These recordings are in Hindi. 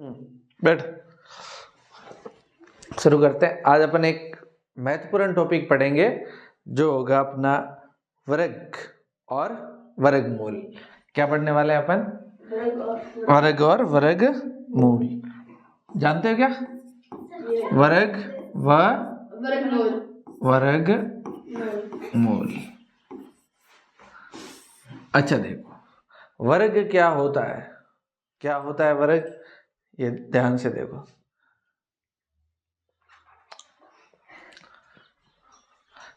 बैठ। शुरू करते हैं। आज अपन एक महत्वपूर्ण टॉपिक पढ़ेंगे जो होगा अपना वर्ग और वर्गमूल। क्या पढ़ने वाले हैं अपन? वर्ग और वर्गमूल। जानते हो क्या? वर्ग व वर्गमूल। अच्छा देखो, वर्ग क्या होता है? क्या होता है वर्ग? ये ध्यान से देखो।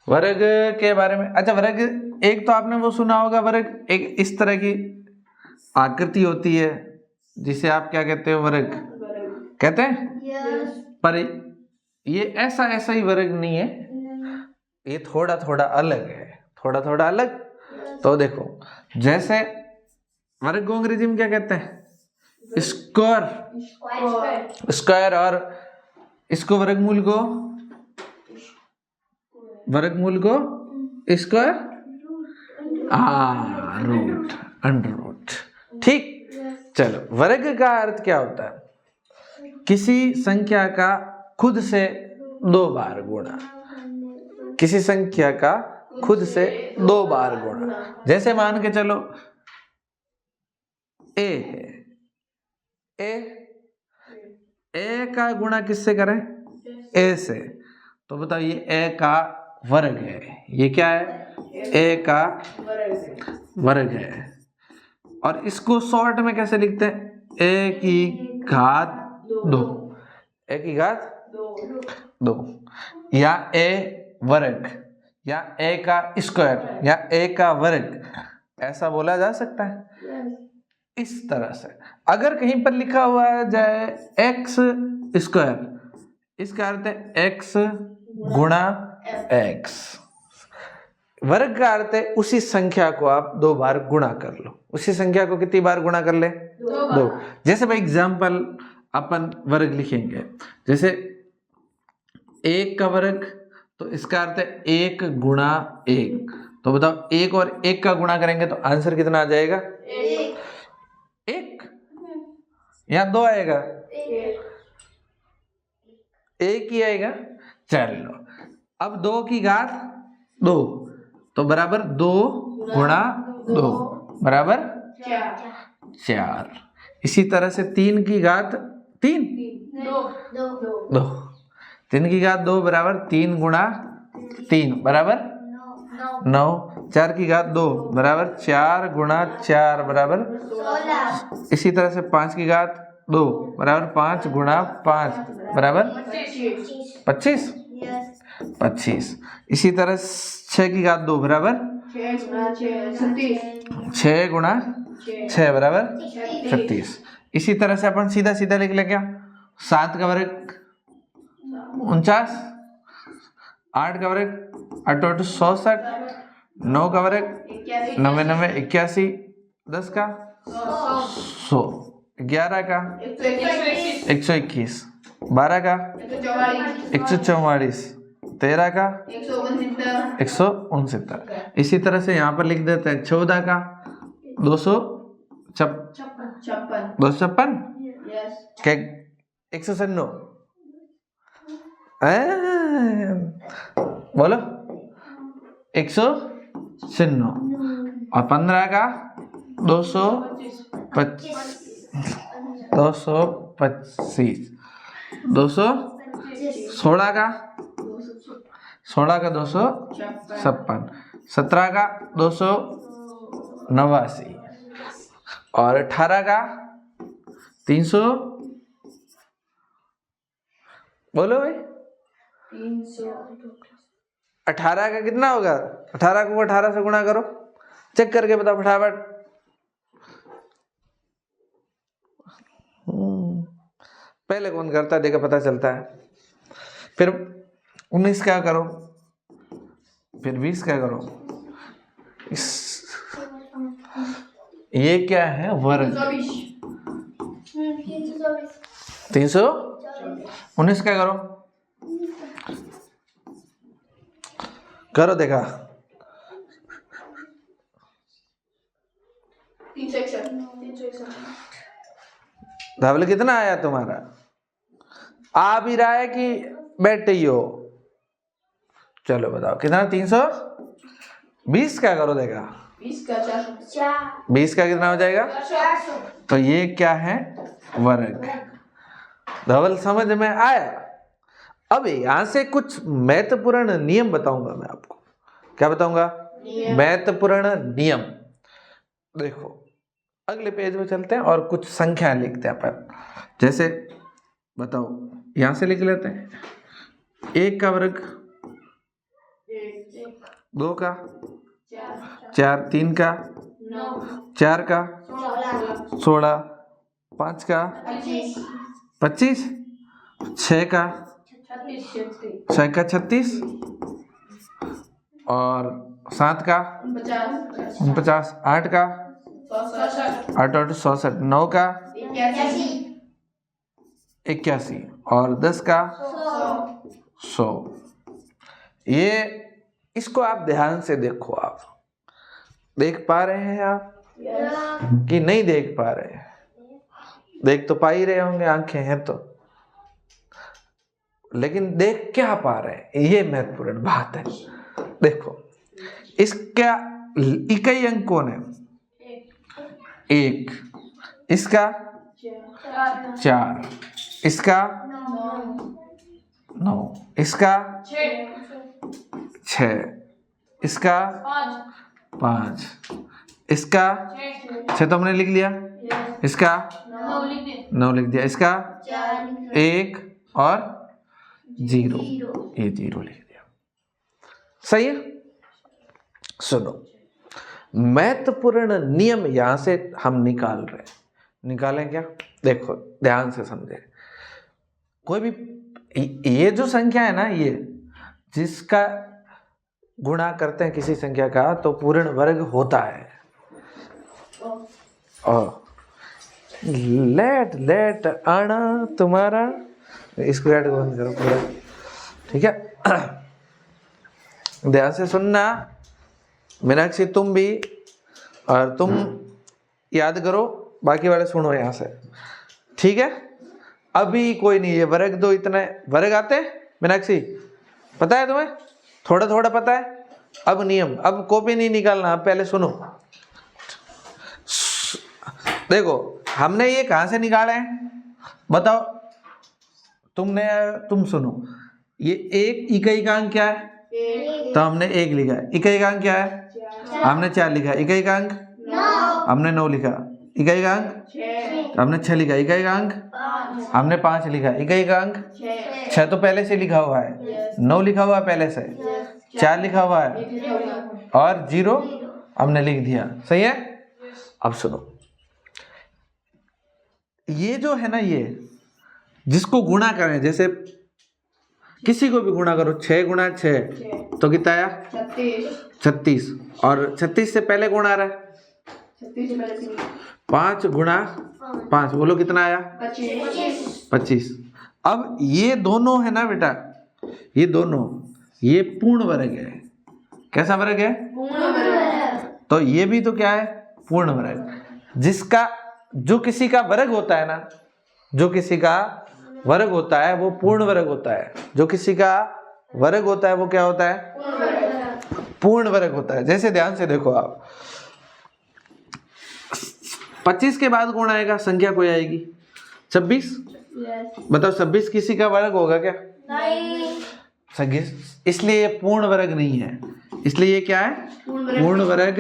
वर्ग के बारे में, अच्छा वर्ग एक तो आपने वो सुना होगा, वर्ग एक इस तरह की आकृति होती है जिसे आप क्या कहते हो? वर्ग कहते हैं। पर ये ऐसा ही वर्ग नहीं है, ये थोड़ा थोड़ा अलग है, थोड़ा थोड़ा अलग। तो देखो, जैसे वर्ग को अंग्रेजी में क्या कहते हैं? स्क्वायर। और इसको वर्गमूल को स्क्वायर, रूट, अंडर रूट। ठीक। चलो, वर्ग का अर्थ क्या होता है? किसी संख्या का खुद से 2 बार गुणा। किसी संख्या का खुद से 2 बार गुणा। जैसे मान के चलो ए है, ए का गुणा किससे करें? ए से। तो बताओ, ये ए का वर्ग है। ये क्या है? ए का वर्ग है। और इसको शॉर्ट में कैसे लिखते हैं? ए की घात 2। ए की घात 2, या ए वर्ग, या ए का स्क्वायर, या ए का वर्ग, ऐसा बोला जा सकता है। इस तरह से अगर कहीं पर लिखा हुआ है जाए एक्स स्क्वायर, इसका अर्थ है एक्स गुणा एक्स। वर्ग का अर्थ है उसी संख्या को आप 2 बार गुणा कर लो। उसी संख्या को कितनी बार गुणा कर ले? 2। जैसे भाई एग्जाम्पल अपन वर्ग लिखेंगे, जैसे 1 का वर्ग, तो इसका अर्थ है 1 गुणा 1। तो बताओ, 1 और 1 का गुणा करेंगे तो आंसर कितना आ जाएगा? 1 या 2 आएगा? 1 ही आएगा। चलो, अब 2 की घात 2, तो बराबर 2 गुणा 2 बराबर 4। इसी तरह से 3 की घात 3, 2। 3 की घात 2 बराबर 3 गुणा 3 बराबर 9। 4 की घात 2 बराबर 4 गुणा 4 बराबर 16। इसी तरह से 5 की घात 2 बराबर 5 गुणा 5 बराबर 25। इसी तरह 6 की घात 2 बराबर 6 गुणा 6 बराबर 36। इसी तरह से अपन सीधा सीधा लिख लेंगे। 7 का वर्ग 49, 8 का वर्ग 8 8 67, 9 का वर्ग 9 9 81, 10 का 100, 11 का 121, 12 का 144, 13 का 169। इसी तरह से यहाँ पर लिख देते हैं 14 का 256, क्या 196? बोलो 196। और 15 का 225, 16 का 256, 17 का 289, और 18 का 300। बोलो भाई, 18 का कितना होगा? 18 को 18 से गुणा करो, चेक करके बताओ फटाफट। पहले कौन करता है देखा, पता चलता है। फिर 19 क्या करो, फिर 20 क्या करो। ये क्या है? वर्ग। 319 क्या करो, करो देखा। 361, धवल कितना आया तुम्हारा? आ भी रहा है कि बैठे ही हो? चलो बताओ कितना? 320 क्या करो देगा? 20 का कितना हो जाएगा? 400। तो ये क्या है? वर्ग। धवल समझ में आया? अब यहां से कुछ महत्वपूर्ण नियम बताऊंगा मैं आपको। क्या बताऊंगा? महत्वपूर्ण नियम। देखो अगले पेज में चलते हैं और कुछ संख्या लिखते हैं अपन। जैसे बताओ, यहां से लिख लेते हैं। 1 का वर्ग, 2 का, 4, 3 का, 4 का, 16, 5 का, 25, 6 का, 6 का 36 और 7 का 50, 8 का 8 और 66, 9 का 81 और 10 का 100। ये इसको आप ध्यान से देखो। आप देख पा रहे हैं आप कि नहीं देख पा रहे हैं? देख तो पा ही रहे होंगे, आंखें हैं तो, लेकिन देख क्या पा रहे हैं, ये महत्वपूर्ण बात है। देखो इसका इकाई अंक कौन है? 1, इसका 4, इसका 9, इसका 6, इसका 5, इसका 6 तो हमने लिख लिया, इसका 9 लिख दिया, इसका 1 और 0, ये 0 लिख दिया। सही है? सुनो, महत्वपूर्ण नियम यहां से हम निकाल रहे हैं। निकालें क्या? देखो ध्यान से समझे। कोई भी ये जो संख्या है ना, ये जिसका गुणा करते हैं किसी संख्या का तो पूर्ण वर्ग होता है। और लेट आना तुम्हारा, इसको ऐड बंद करो पूरा, ठीक है? ध्यान से सुनना मीनाक्षी, तुम भी, और तुम याद करो, बाकी वाले सुनो यहाँ से, ठीक है? अभी कोई नहीं, ये वर्ग दो, इतने वर्ग आते हैं मीनाक्षी, पता है तुम्हें? थोड़ा थोड़ा पता है। अब नियम, अब कॉपी नहीं निकालना, अब पहले सुनो। देखो हमने ये कहां से निकाले हैं बताओ? तुम सुनो, ये 1 इकाई का अंक क्या है? तो हमने 1 लिखा है। इकाई का अंक क्या है? हमने 4 लिखा। इकाई का अंक हमने 9 लिखा। इकाई का अंक हमने 6 लिखा। इकाई का अंक हमने 5 लिखा। इकाई का अंक 6 तो पहले से लिखा हुआ है, 9 लिखा हुआ है पहले से, 4 लिखा हुआ है और 0 हमने लिख दिया। सही है? अब सुनो, ये जो है ना, ये जिसको गुणा करें, जैसे किसी को भी गुणा करो, 6 गुणा 6 तो कितना आया? 36। और 36 से पहले गुणा आ रहा है, 5 गुणा 5, बोलो कितना आया? 25। अब ये दोनों है ना बेटा, ये दोनों, ये पूर्ण वर्ग है। कैसा वर्ग है? पूर्ण वर्ग। तो ये भी तो क्या है? पूर्ण वर्ग। जिसका, जो किसी का वर्ग होता है ना, जो किसी का वर्ग होता है वो पूर्ण वर्ग होता है। जो किसी का वर्ग होता है वो क्या होता है? पूर्ण वर्ग होता है। जैसे ध्यान से देखो आप, 25 के बाद कौन आएगा? संख्या कोई आएगी? 26। बताओ 26 किसी का वर्ग होगा क्या? नहीं। इसलिए ये पूर्ण वर्ग नहीं है। इसलिए ये क्या है? पूर्ण वर्ग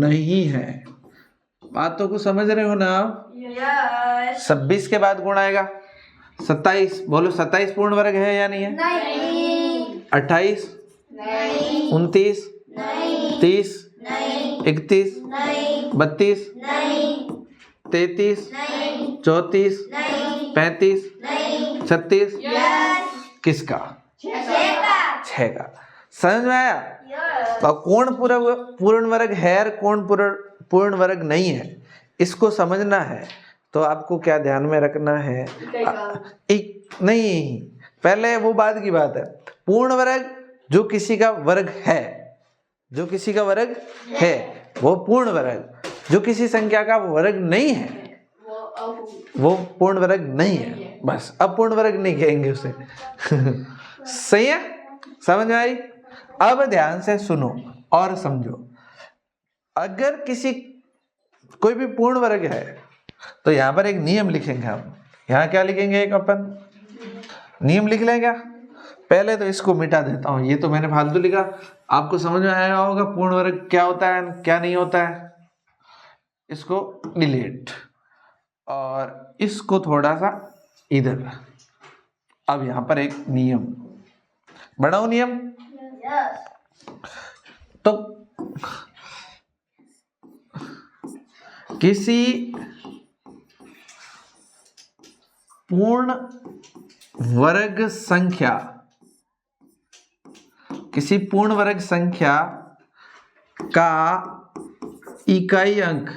नहीं है। बातों को समझ रहे हो ना आप? 26 के बाद कौन आएगा? 27। बोलो 27 पूर्ण वर्ग है या नहीं है? नहीं। 28, 29, 30, 31, 32, 33, 34, 35, 36। किसका? 6 का। समझ में आया? तो कौन पूर्ण वर्ग है और कौन पूर्ण वर्ग नहीं है, इसको समझना है। तो आपको क्या ध्यान में रखना है? नहीं, पहले वो बाद की बात है। पूर्ण वर्ग जो किसी का वर्ग है, जो किसी का वर्ग है वो पूर्ण वर्ग। जो किसी संख्या का वर्ग नहीं है वो पूर्ण वर्ग नहीं है, बस अब पूर्ण वर्ग नहीं कहेंगे उसे। सही है, समझ में आई? अब ध्यान से सुनो और समझो। अगर किसी कोई भी पूर्ण वर्ग है तो यहाँ पर एक नियम लिखेंगे हम। यहाँ क्या लिखेंगे? एक अपन नियम लिख लें क्या? पहले तो इसको मिटा देता हूँ, ये तो मैंने फालतू लिखा। आपको समझ में आया होगा पूर्ण वर्ग क्या होता है क्या नहीं होता है। इसको डिलीट और इसको थोड़ा सा इधर। अब यहाँ पर एक नियम बढ़ाओ, नियम तो किसी पूर्ण वर्ग संख्या, किसी पूर्ण वर्ग संख्या का इकाई अंक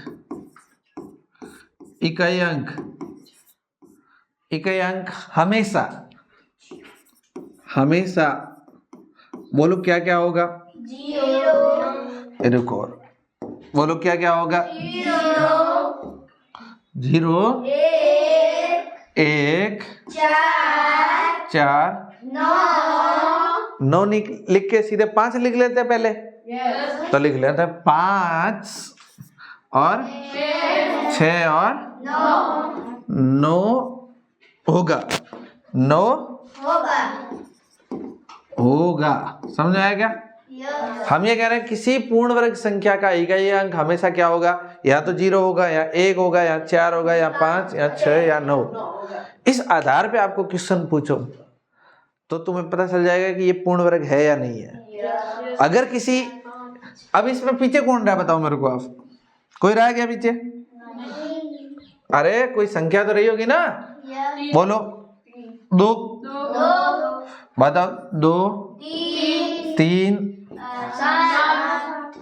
हमेशा बोलो क्या क्या होगा? 0। रुको, बोलो क्या क्या होगा? 0 1 4 9 लिख के सीधे 5 लिख लेते हैं पहले। तो लिख लेते हैं 5 और 6 और 9 होगा। 9 होगा। समझ आया क्या? हम ये कह रहे हैं किसी पूर्ण वर्ग संख्या का इकाई अंक हमेशा क्या होगा? या तो 0 होगा, या 1 होगा, या 4 होगा, या 5, या 6, या 9। इस आधार पे आपको क्वेश्चन पूछो तो तुम्हें पता चल जाएगा कि ये पूर्ण वर्ग है या नहीं है। अगर किसी, अब इसमें पीछे कौन रहा बताओ मेरे को आप? कोई रहा क्या पीछे? अरे कोई संख्या तो रही होगी ना? बोलो 2 बताओ, 2 3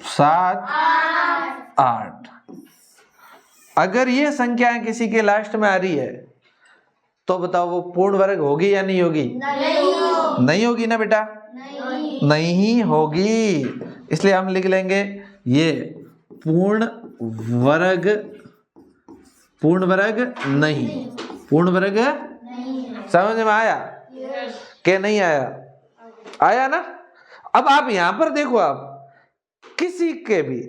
7 8। अगर ये संख्या किसी के लास्ट में आ रही है तो बताओ वो पूर्ण वर्ग होगी या नहीं होगी? नहीं होगी ना बेटा? नहीं होगी। इसलिए हम लिख लेंगे ये पूर्ण वर्ग नहीं। पूर्ण वर्ग समझ में आया कि नहीं आया? आया ना? अब आप यहां पर देखो, आप किसी के भी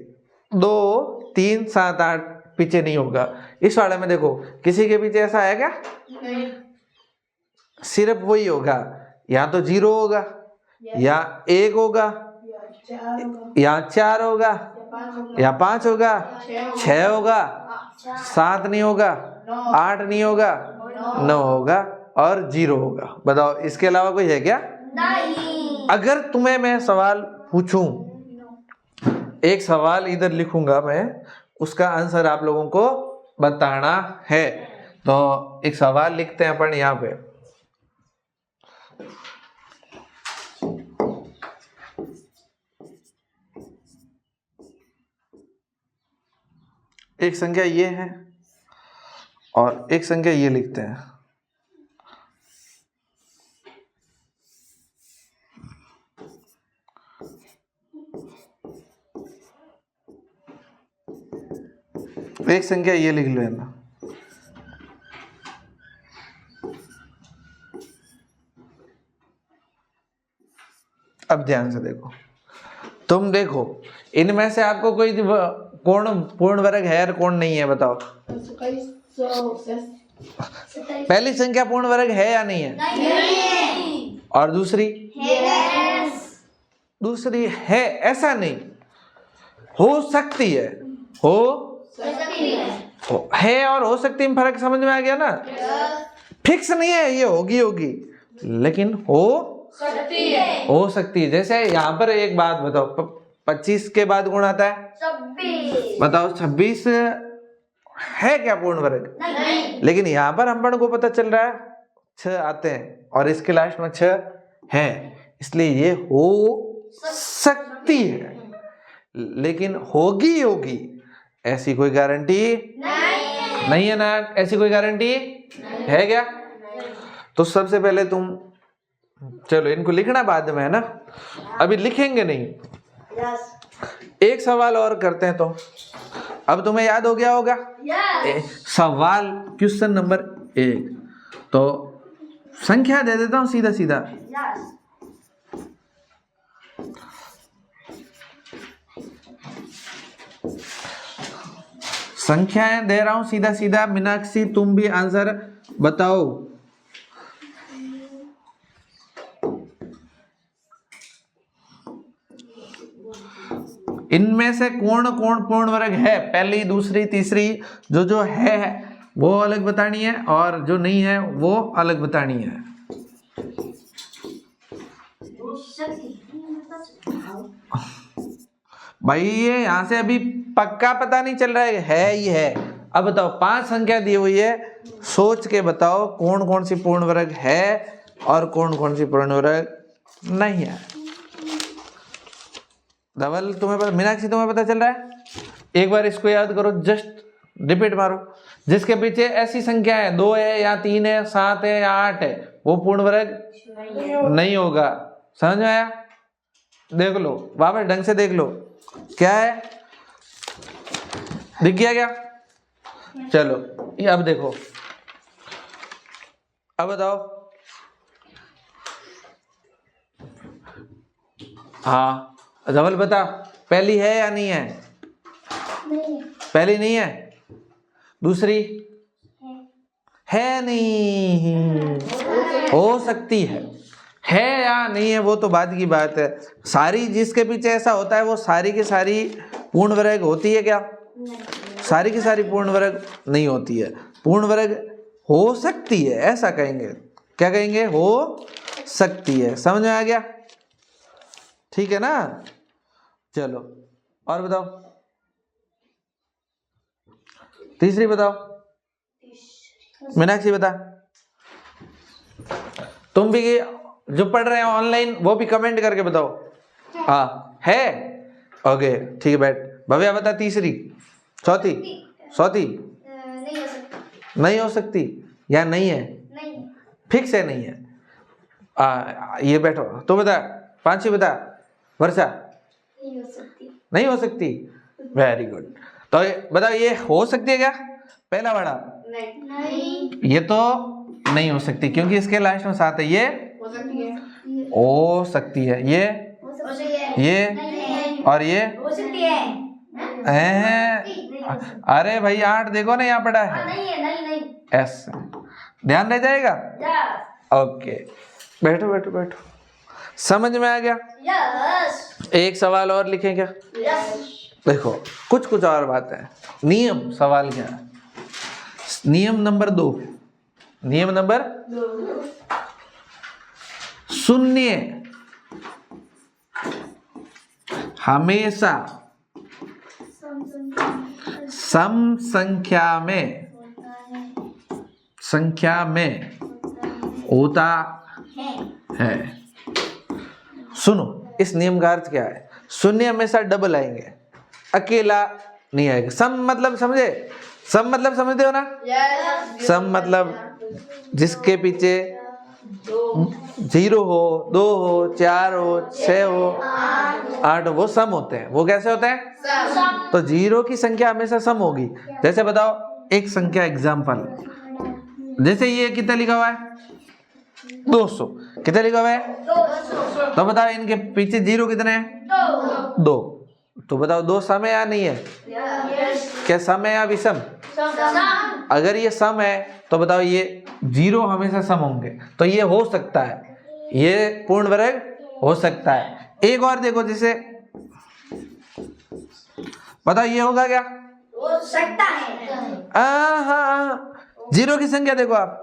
2 3 7 8 पीछे नहीं होगा। इस वाले में देखो किसी के पीछे ऐसा है क्या? नहीं। सिर्फ वही होगा, या तो 0 होगा, या 1 होगा, या 4 होगा, या 5 होगा, 6 होगा, 7 नहीं होगा, 8 नहीं होगा, 9 होगा और 0 होगा। बताओ इसके अलावा कोई है क्या? नहीं। अगर तुम्हें मैं सवाल पूछूं, एक सवाल इधर लिखूंगा मैं, उसका आंसर आप लोगों को बताना है। तो एक सवाल लिखते हैं अपन यहाँ पे। एक संख्या ये है और एक संख्या ये लिखते हैं। एक संख्या ये लिख लेना। अब ध्यान से देखो, तुम देखो इनमें से आपको कोई कौन पूर्ण वर्ग है और कौन नहीं है? बताओ। पहली संख्या पूर्ण वर्ग है या नहीं है? नहीं। और दूसरी? दूसरी है, ऐसा नहीं, हो सकती है। है और हो सकती है, फर्क समझ में आ गया ना? फिक्स नहीं है ये होगी, लेकिन हो सकती है। जैसे यहाँ पर एक बात बताओ, 25 के बाद गुण आता है 26। बताओ 26 है क्या पूर्ण वर्ग? नहीं। लेकिन यहाँ पर हम को पता चल रहा है 6 आते हैं और इसके लास्ट में 6 है, इसलिए ये हो सकती है, लेकिन होगी ऐसी कोई गारंटी नहीं है ना? ऐसी कोई गारंटी है क्या? तो सबसे पहले तुम, चलो इनको लिखना बाद में है ना, अभी लिखेंगे नहीं। एक सवाल और करते हैं। तो अब तुम्हें याद हो गया होगा। सवाल क्वेश्चन नंबर 1। तो संख्या दे देता हूं सीधा सीधा। संख्याएं दे रहा हूं सीधा सीधा। मीनाक्षी तुम भी आंसर बताओ। इनमें से कौन कौन पूर्ण वर्ग है, पहली दूसरी तीसरी, जो है वो अलग बतानी है और जो नहीं है वो अलग बतानी है। भाई ये यहां से अभी पक्का पता नहीं चल रहा है ही है। अब बताओ 5 संख्या दी हुई है, सोच के बताओ कौन कौन सी पूर्ण वर्ग है और कौन कौन सी पूर्ण वर्ग नहीं है। धवल तुम्हें पता, मीनाक्षी तुम्हें पता चल रहा है? एक बार इसको याद करो, जस्ट रिपीट मारो। जिसके पीछे ऐसी संख्या है 2 है या 3 है 7 है या 8 है वो पूर्ण वर्ग नहीं होगा। समझ में आया? देख लो वापस ढंग से देख लो क्या है, दिख गया क्या? चलो ये अब देखो, अब बताओ। हाँ धवल बता, पहली है या नहीं है? नहीं। पहली नहीं है, दूसरी है नहीं, हो सकती है या नहीं है वो तो बाद की बात है। सारी जिसके पीछे ऐसा होता है वो सारी की सारी पूर्ण वर्ग होती है क्या? सारी की सारी पूर्ण वर्ग नहीं होती है। पूर्ण वर्ग हो सकती है ऐसा कहेंगे। क्या कहेंगे? हो सकती है। समझ में आ गया? ठीक है ना? चलो और बताओ, तीसरी बताओ। मीनाक्षी बता। तुम भी जो पढ़ रहे हो ऑनलाइन वो भी कमेंट करके बताओ। हाँ है, ओके ठीक है। बैठ। भव्या बता तीसरी। चौथी नहीं हो सकती या नहीं है? फिक्स है नहीं है। ये बैठो। तो बता पांचवी बता। वर्षा नहीं हो सकती। Very good. तो बताओ ये हो सकती है क्या? पहला बड़ा नहीं। ये तो नहीं हो सकती क्योंकि इसके लास्ट में 7 है। ये हो सकती है। ये और ये हो सकती है। अरे भाई 8 देखो ना यहाँ पड़ा है। नहीं। ऐसा ध्यान रह जाएगा। ओके बैठो बैठो बैठो। समझ में आ गया? एक सवाल और लिखें क्या? देखो कुछ और बात है। नियम सवाल क्या है? नियम नंबर 2। नियम नंबर 2, शून्य हमेशा सम संख्या में होता है। सुनो इस नियम का अर्थ क्या है? शून्य हमेशा डबल आएंगे, अकेला नहीं आएगा। सम मतलब समझे? सम मतलब समझते हो ना? सम मतलब जिसके पीछे 0 हो, 2 हो, 4 हो, 6 हो, 8 हो, वो सम होते हैं। वो कैसे होते हैं? तो 0 की संख्या हमेशा सम होगी। जैसे बताओ एक संख्या एग्जाम्पल, जैसे ये कितना लिखा हुआ है? 200। कितना लिखा हुआ है? 200। तो बताओ इनके पीछे 0 कितने हैं? 2। तो बताओ 2 सम है या नहीं है? क्या सम है या विषम? अगर ये सम है तो बताओ ये 0 हमेशा सम होंगे, तो ये हो सकता है, ये पूर्ण वर्ग हो सकता है। एक और देखो, जैसे बताओ ये होगा क्या? हो सकता है। हाँ 0 की संख्या देखो आप।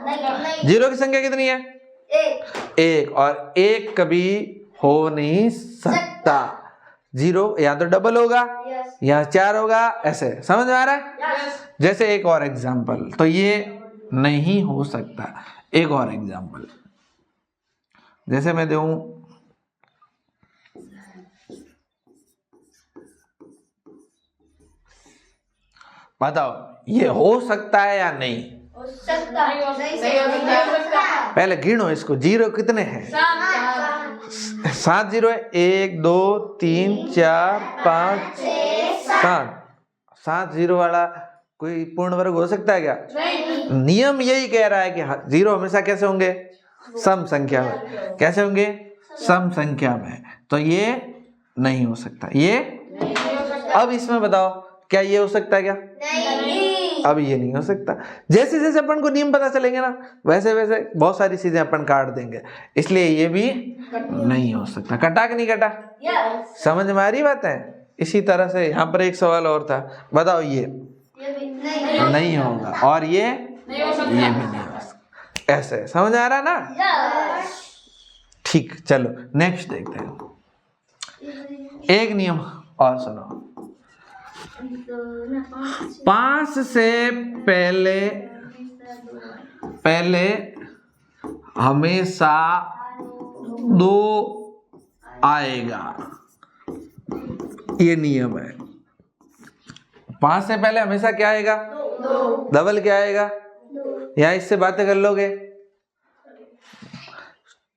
नहीं। 0 की संख्या कितनी है? 1। और 1 कभी हो नहीं सकता। 0 या तो डबल होगा या 4 होगा। ऐसे समझ में आ रहा है? जैसे एक और एग्जांपल, तो ये नहीं हो सकता। एक और एग्जांपल जैसे मैं दूं, बताओ ये हो सकता है या नहीं? हो सकता है। पहले गिनो इसको। 0 कितने हैं? 7 0 है। 1 2 3 4 5 6 7। 7 जीरो वाला कोई पूर्ण वर्ग हो सकता है क्या? नहीं। नियम यही कह रहा है कि जीरो हमेशा कैसे होंगे? सम संख्या में। कैसे होंगे? सम संख्या में। तो ये नहीं हो सकता। ये अब इसमें बताओ क्या ये हो सकता है क्या? नहीं। अब ये नहीं हो सकता। जैसे जैसे अपन को नियम पता चलेंगे ना वैसे वैसे बहुत सारी चीजें अपन काट देंगे, इसलिए ये भी नहीं हो सकता। कटा कि नहीं कटा? समझ में आ रही बात है? इसी तरह से यहाँ पर एक सवाल और था, बताओ ये नहीं होगा और ये भी नहीं हो सकता। ऐसे समझ आ रहा ना? ठीक, चलो नेक्स्ट देखते हैं। एक नियम और सुनो। 5 से पहले हमेशा 2 आएगा, ये नियम है। 5 से पहले हमेशा क्या आएगा? डबल क्या आएगा? या इससे बातें कर लोगे?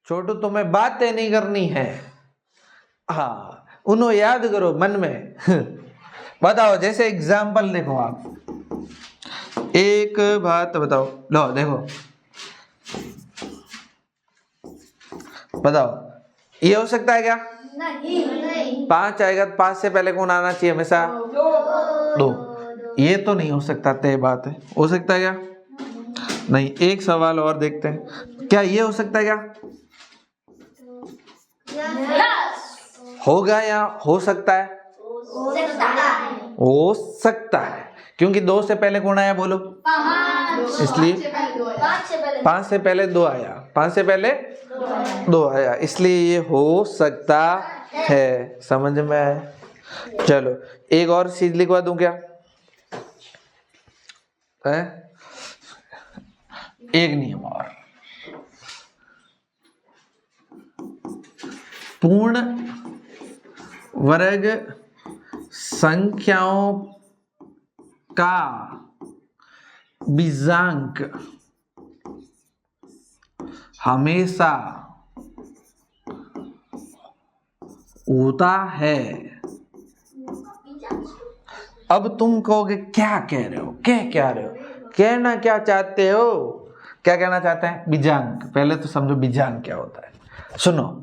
छोटू तुम्हें बातें नहीं करनी है, हाँ उन्हों याद करो मन में। बताओ जैसे एग्जाम्पल देखो, आप एक बात बताओ, लो देखो बताओ ये हो सकता है क्या? नहीं। 5 आएगा तो 5 से पहले कौन आना चाहिए हमेशा? 2। ये तो नहीं हो सकता, तय बात है। हो सकता है क्या? नहीं। एक सवाल और देखते हैं, क्या ये हो सकता है क्या? होगा या हो सकता है? हो सकता है, क्योंकि 2 से पहले कौन आया बोलो? इसलिए 5 से पहले 2 आया, 5 से पहले 2 आया, इसलिए ये हो सकता है। समझ में आया? चलो एक और चीज लिखवा दूं क्या है? एक नियम और, पूर्ण वर्ग संख्याओं का बीजांक हमेशा होता है। अब तुम कहोगे क्या कह रहे हो, क्या रहे हो, कहना क्या चाहते हो? क्या कहना चाहते हैं? बीजांक। पहले तो समझो बीजांक क्या होता है। सुनो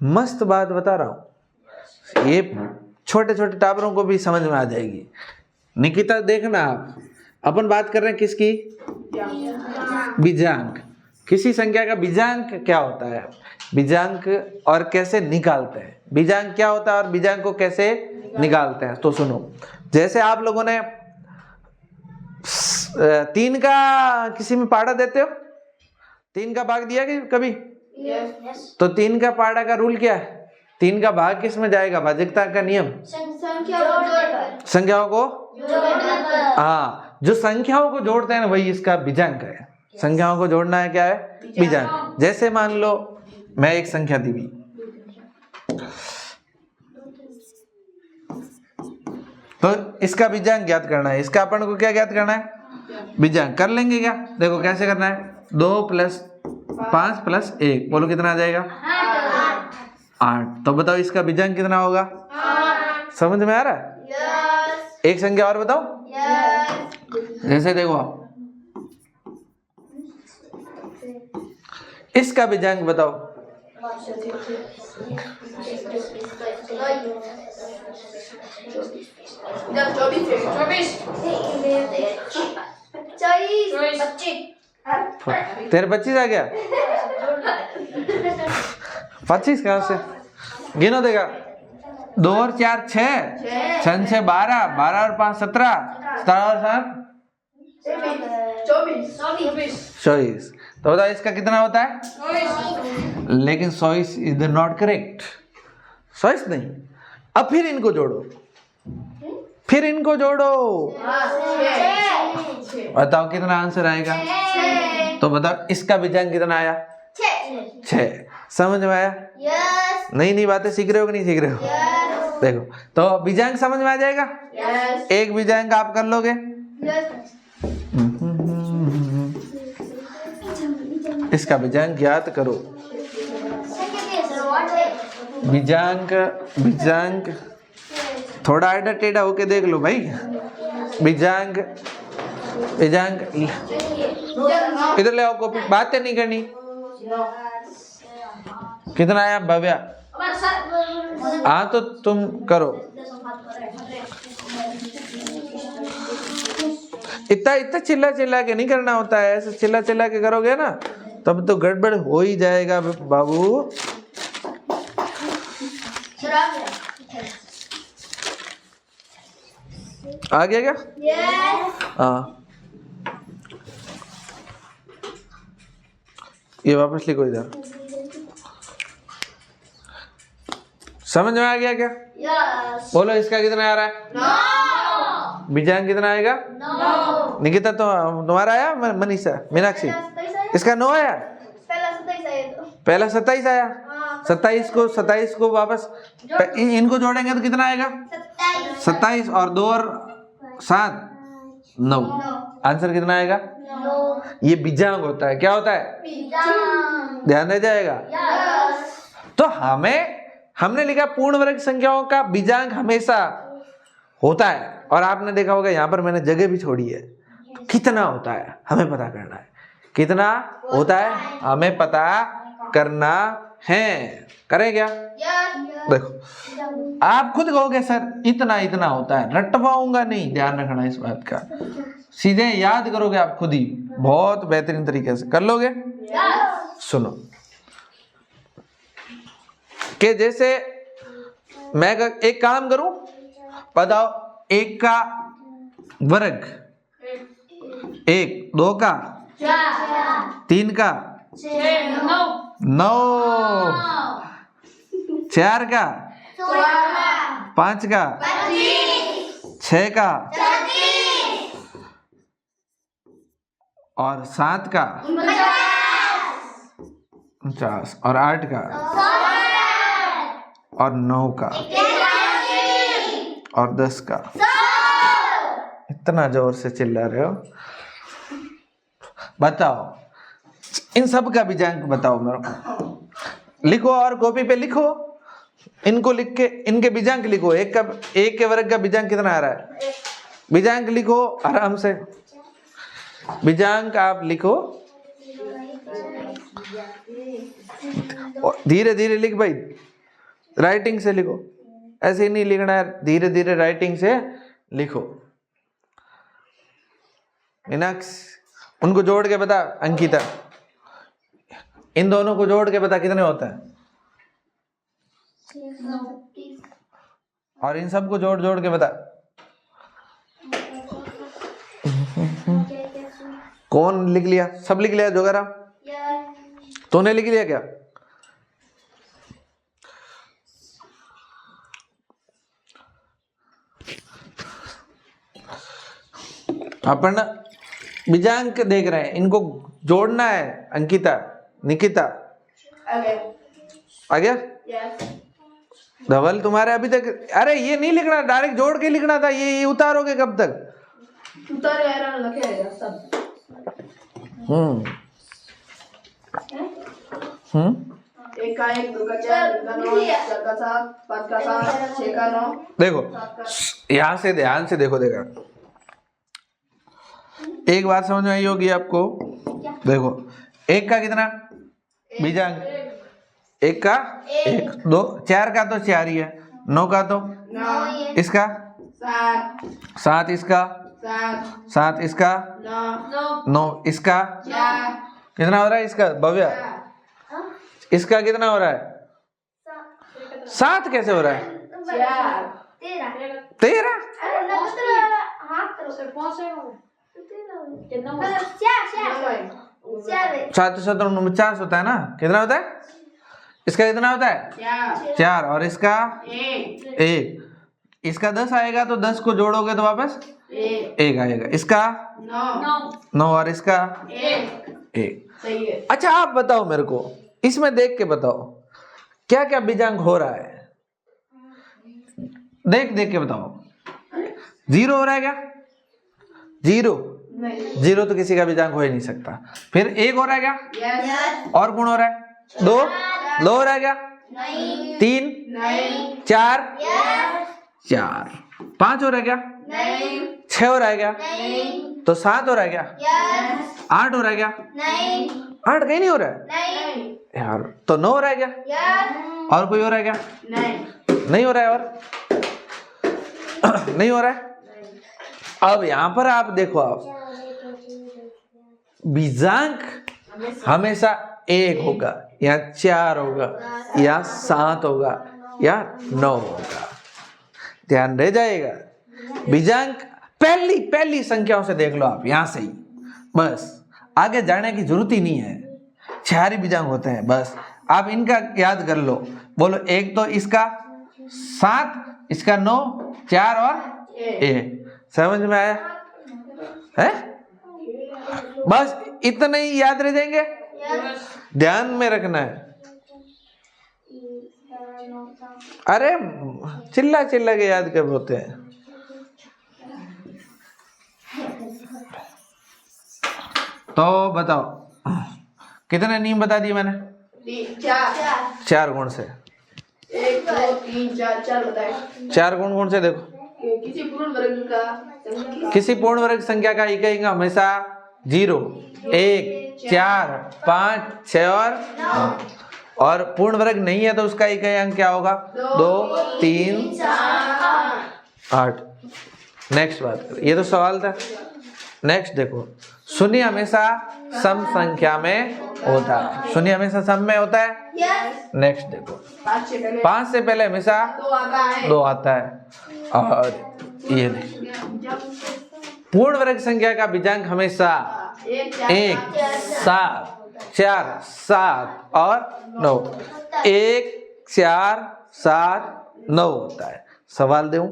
मस्त बात बता रहा हूं, ये छोटे छोटे टाबरों को भी समझ में आ जाएगी। निकिता देखना, आप अपन बात कर रहे हैं किसकी? बीजांक। किसी संख्या का बीजांक क्या होता है, बीजांक और कैसे निकालते हैं, बीजांक क्या होता है और बीजांक को कैसे निकालते हैं। तो सुनो, जैसे आप लोगों ने 3 का किसी में पाड़ा देते हो, 3 का भाग दिया कि कभी? तो 3 का पाड़ा का रूल क्या है? 3 का भाग किस में जाएगा? भाजकता का नियम, संख्याओं को। हाँ, जो संख्याओं को जोड़ते हैं ना वही इसका बीजांक है। संख्याओं को जोड़ना है क्या है? बीजांक। जैसे मान लो मैं एक संख्या दी हुई, तो इसका बीजांक ज्ञात करना है। इसका अपन को क्या ज्ञात करना है? बीजांक। कर लेंगे क्या? देखो कैसे करना है। 2 + 5 + 1 बोलो कितना आ जाएगा? 8। तो बताओ इसका बीजांक कितना होगा? 8। समझ में आ रहा है? एक संख्या और बताओ। जैसे देखो इसका बीजांक बताओ। 24। तेरे 25 आ गया? 25 कहां से? गिनो देगा। 2 और 4 6, 6 6 12, 12 और 5 17, 17 और 7 24। तो बताओ इसका कितना होता है? 24। लेकिन 24 इज नॉट करेक्ट। 24 नहीं। अब फिर इनको जोड़ो, फिर इनको जोड़ो, बताओ कितना आंसर आएगा? तो बताओ इसका बीजांक कितना आया? 6। समझ में आया? नई नई बातें सीख रहे हो कि नहीं सीख रहे हो? देखो तो बीजांक समझ में आ जाएगा। एक बीजांक आप कर लोगे। इसका बीजांक ज्ञात करो। बीजांक थोड़ा आड़ा टेढ़ा होके देख लो भाई। बीजांग बीजांग इधर ले आओ कॉपी, बातें नहीं करनी। कितना आया भव्या? हाँ तो तुम करो। इतना इतना चिल्ला चिल्ला के नहीं करना होता है, ऐसे चिल्ला चिल्ला के करोगे ना तब तो गड़बड़ हो ही जाएगा बाबू। आ गया क्या? हाँ ये वापस लिखो इधर। समझ में आ गया क्या? बोलो इसका कितना आ रहा है? बीजांग कितना आएगा? निकिता तो तुम्हारा आया? मनीषा मीनाक्षी इसका 9 आया। पहला 27 आया। 27 को वापस इनको जोड़ेंगे तो कितना आएगा? 27 और 2 और 7 9। आंसर कितना आएगा? ये बीजांग होता है। क्या होता है? ध्यान रह जाएगा। तो हमने लिखा पूर्ण वर्ग संख्याओं का बीजांग हमेशा होता है, और आपने देखा होगा यहाँ पर मैंने जगह भी छोड़ी है। कितना होता है हमें पता करना है। कितना होता है हमें पता करना है। करें क्या? देखो आप खुद कहोगे सर इतना इतना होता है, रटवाऊंगा नहीं। ध्यान रखना इस बात का, सीधे याद करोगे आप खुद ही बहुत बेहतरीन तरीके से कर लोगे। सुनो कि जैसे मैं एक काम करूं, बताओ 1 का वर्ग, 1 2 का 3 का 9 4 का 5 का 6 का और 7 का 50 और 8 का और 9 का और 10 का। इतना जोर से चिल्ला रहे हो। बताओ इन सब का बीजांक बताओ मेरे को। लिखो और कॉपी पे लिखो, इनको लिख के इनके बीजांक लिखो। 1 के वर्ग का बीजांक कितना आ रहा है? बीजांक लिखो आराम से। बीजांक आप लिखो, धीरे धीरे लिख भाई, राइटिंग से लिखो। ऐसे ही नहीं लिखना है, धीरे धीरे राइटिंग से लिखो। मीनाक्षी उनको जोड़ के बता। अंकिता इन दोनों को जोड़ के बता कितने होता है। और इन सब को जोड़ जोड़ के बता। कौन लिख लिया? सब लिख लिया जोगरा? तूने लिख लिया क्या? अपन बीजांक देख रहे हैं, इनको जोड़ना है। अंकिता निकिता आ गया? धवल तुम्हारे अभी तक, अरे ये नहीं लिखना, डायरेक्ट जोड़ के लिखना था। ये उतारोगे कब तक? एक का 1 2 का 4 3 का 9 4 का 7 5 का 7 6 का 9। देखो यहां से ध्यान से देखो। एक बात समझ में आई होगी आपको। देखो 1 का कितना बीजांक? 1 का 1 2 4 का तो 4 ही है। 9 का तो 9 इसका 7 इसका 7 इसका 9 इसका कितना हो रहा है? इसका भव्या इसका कितना हो रहा है? 7 कैसे हो रहा है? 13 7 7 49 होता है ना? कितना होता है? इसका कितना होता है? 4 और इसका 1। इसका 10 आएगा तो 10 को जोड़ोगे तो वापस 1 आएगा। इसका 9 और इसका 1। अच्छा आप बताओ मेरे को, इसमें देख के बताओ क्या क्या बीजांक हो रहा है। देख देख के बताओ। 0 हो रहा है क्या? 0 तो किसी का बीजांक हो ही नहीं सकता। फिर 1 हो रहा है क्या? और गुण हो रहा है? 2 हो रहा है क्या? 3 4 4, 5 हो रहा है क्या? नहीं 6 हो रहा है क्या? नहीं तो 7 हो रहा है क्या? यस 8 हो रहा है क्या? नहीं 8 कहीं नहीं हो रहा है नहीं यार। तो 9 हो रहा है क्या? यस और कोई हो रहा है क्या? नहीं नहीं हो रहा है और नहीं हो रहा है। अब यहां पर आप देखो, आप बीजांक हमेशा 1 होगा या 4 होगा या 7 होगा या 9 होगा, ध्यान रह जाएगा। बीजांक पहली संख्याओं से देख लो आप, यहां से ही बस, आगे जाने की जरूरत ही नहीं है। 4 ही बीजांक होते हैं बस, आप इनका याद कर लो। बोलो, एक तो इसका 7, इसका 9, 4 और 1। समझ में आया है? बस इतने ही याद रह जाएंगे, ध्यान में रखना है। अरे चिल्ला चिल्ला के याद कर होते हैं। तो बताओ कितने नियम बता दिए मैंने? 4 गुण से। 1 2 3 4 4 बताए। 4 गुण कौन से? देखो, किसी पूर्ण वर्ग का किसी पूर्ण वर्ग संख्या का इकाई का हमेशा 0, 1, 4, 5, 6 और 9। और पूर्ण वर्ग नहीं है तो उसका इकाई अंक क्या होगा? 2, 3, 8। नेक्स्ट बात करें, ये तो सवाल था। नेक्स्ट देखो, शून्य हमेशा सम संख्या में होता है। शून्य हमेशा सम में होता है। यस नेक्स्ट देखो, 5 से पहले हमेशा 2 आता है। 2 आता है। और ये नहीं, पूर्ण वर्ग संख्या का बीजांक हमेशा 1, 7, 4, 7 और 9। 1, 4, 7, 9 होता है। सवाल दूं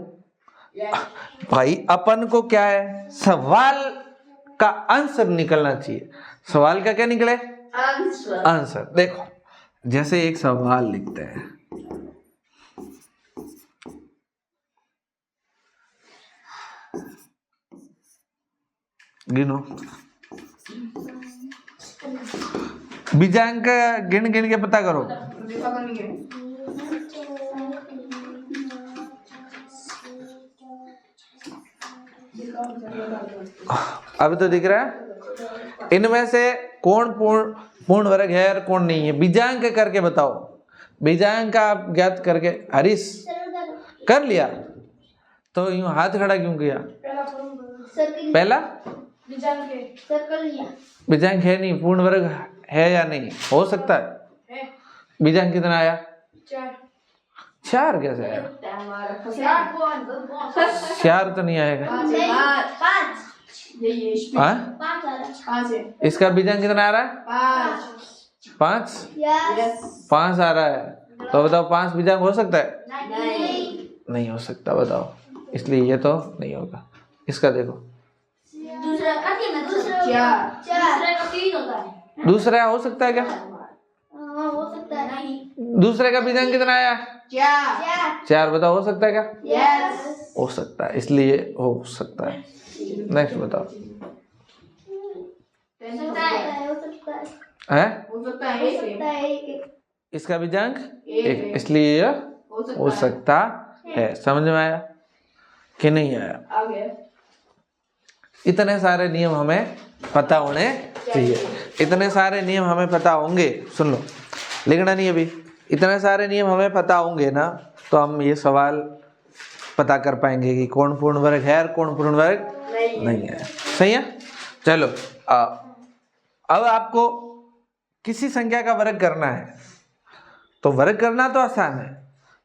भाई, अपन को क्या है, सवाल का आंसर निकलना चाहिए। सवाल का क्या निकले? आंसर। देखो, जैसे एक सवाल लिखते हैं, गिनो, बीजांक गिन गिन के पता करो। अब तो दिख रहा है, इनमें से कौन पूर्ण वर्ग है और कौन नहीं है, बीजांक करके बताओ। बीजांक आप ज्ञात करके, हरीश कर लिया तो यूं हाथ खड़ा क्यों किया? पहला बीजांक है नहीं, पूर्ण वर्ग है या नहीं? हो सकता है। बीजांक कितना आया? 4 कैसे आया? 4 तो नहीं आएगा। हाँ? 5 है। इसका बीजांक कितना आ रहा है? 5। 5 आ रहा है, तो बताओ 5 बीजांक हो सकता है? नहीं हो सकता, बताओ। इसलिए ये तो नहीं होगा। इसका देखो, दूसरा हो सकता है क्या? हो सकता है नहीं दूसरे का बीजांक कितना आया? 4। बताओ, हो सकता है क्या? यस हो सकता है, इसलिए हो सकता है। नेक्स्ट बताओ, है? हो सकता है। इसका बीजांक 1, इसलिए यह हो सकता है। समझ में आया कि नहीं आया? आगे इतने सारे नियम हमें पता होने चाहिए। इतने सारे नियम हमें पता होंगे, सुन लो, लिखना नहीं अभी। इतने सारे नियम हमें पता होंगे ना, तो हम ये सवाल पता कर पाएंगे कि कौन पूर्ण वर्ग है और कौन पूर्ण वर्ग नहीं है। सही है? चलो, अब आपको किसी संख्या का वर्ग करना है, तो वर्ग करना तो आसान है,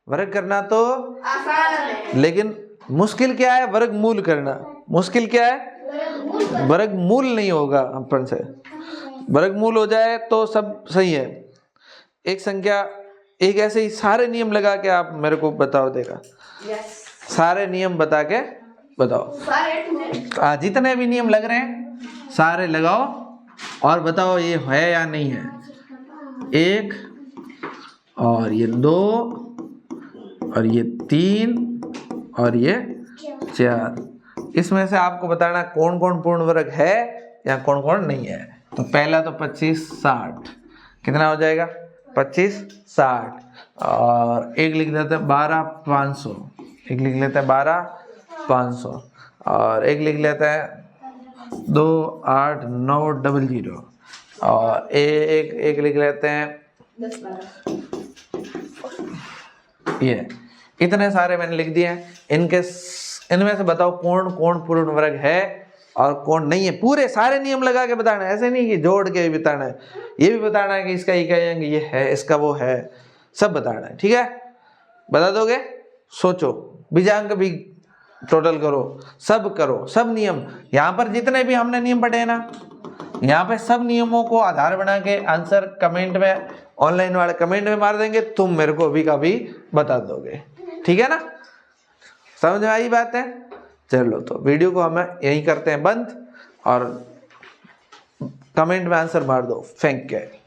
वर्ग करना तो आसान है, लेकिन मुश्किल क्या है? वर्गमूल करना। मुश्किल क्या है? वर्गमूल नहीं होगा अपन से। वर्गमूल हो जाए तो सब सही है। एक संख्या, एक ऐसे ही सारे नियम लगा के आप मेरे को बताओ देगा। सारे नियम बता के बताओ। जितने भी नियम लग रहे हैं सारे लगाओ और बताओ ये है या नहीं है। 1 और ये 2 और ये 3 और ये 4। इसमें से आपको बताना कौन कौन पूर्ण वर्ग है या कौन कौन नहीं है। तो पहला तो 25 60 कितना हो जाएगा? 25 60 और एक लिख देते हैं 12 500। एक लिख लेते हैं 12,500 और एक लिख लेते हैं 28,900 और एक लिख लेते हैं 10 12 ये। इतने सारे मैंने लिख दिए हैं। इनमें से बताओ कौन पूर्ण वर्ग है और कौन नहीं है। पूरे सारे नियम लगा के बताना है, ऐसे नहीं कि जोड़ के भी बताना है। ये भी बताना है कि इसका इकाई अंक ये है, इसका वो है, सब बताना है। ठीक है, बता दोगे? सोचो, बीजांक भी टोटल करो, सब नियम। यहाँ पर जितने भी हमने नियम पढ़े हैं ना, यहाँ पे सब नियमों को आधार बना के आंसर कमेंट में, ऑनलाइन वाले कमेंट में मार देंगे, तुम मेरे को अभी का भी बता दोगे। ठीक है ना, समझ में आई बात है? चलो तो वीडियो को हम यही करते हैं बंद और कमेंट में आंसर मार दो फेंक के।